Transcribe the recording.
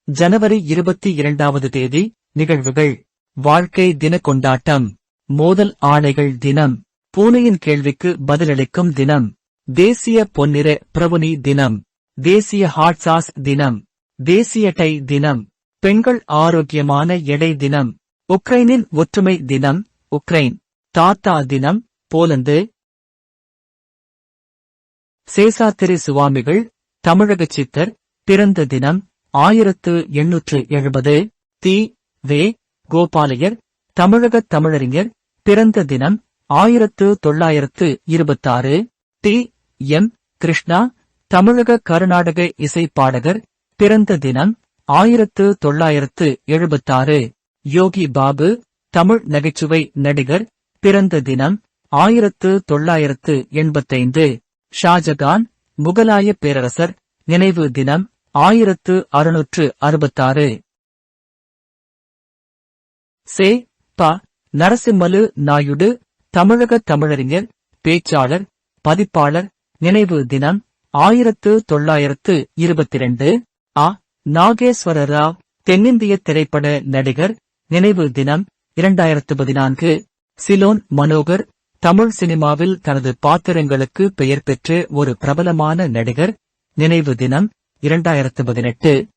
ஜனவரி 22வது தேதி. நிகழ்வுகள். வாழ்க்கை தின கொண்டாட்டம். மோதல் ஆணைகள் தினம். பூனையின் கேள்விக்கு பதிலளிக்கும் தினம். தேசிய பொன்னிற பிரவுனி தினம். தேசிய ஹாட் சாஸ் தினம். தேசிய டை தினம். பெண்கள் ஆரோக்கியமான எடை தினம். உக்ரைனின் ஒற்றுமை தினம். உக்ரைன். தாத்தா தினம். போலந்து. சேசாத்திரி சுவாமிகள் தமிழகச் சித்தர் பிறந்த தினம் 1870. தி. வே. கோபாலையர் தமிழகத் தமிழறிஞர் பிறந்த தினம் 1926. டி. எம். கிருஷ்ணா தமிழக கர்நாடக இசை பாடகர் பிறந்த தினம் 1976. யோகி பாபு தமிழ் நகைச்சுவை நடிகர் பிறந்த தினம் 1985. ஷாஜகான் முகலாய பேரரசர் நினைவு தினம் 1666. சே. ப. நரசிம்மலு நாயுடு தமிழக தமிழறிஞர் பேச்சாளர் பதிப்பாளர் நினைவு தினம் 1922. அ. நாகேஸ்வர ராவ் தென்னிந்திய திரைப்பட நடிகர் நினைவு தினம் 2014. சிலோன் மனோகர் தமிழ் சினிமாவில் தனது பாத்திரங்களுக்கு பெயர் பெற்ற ஒரு பிரபலமான நடிகர் நினைவு தினம் 2018.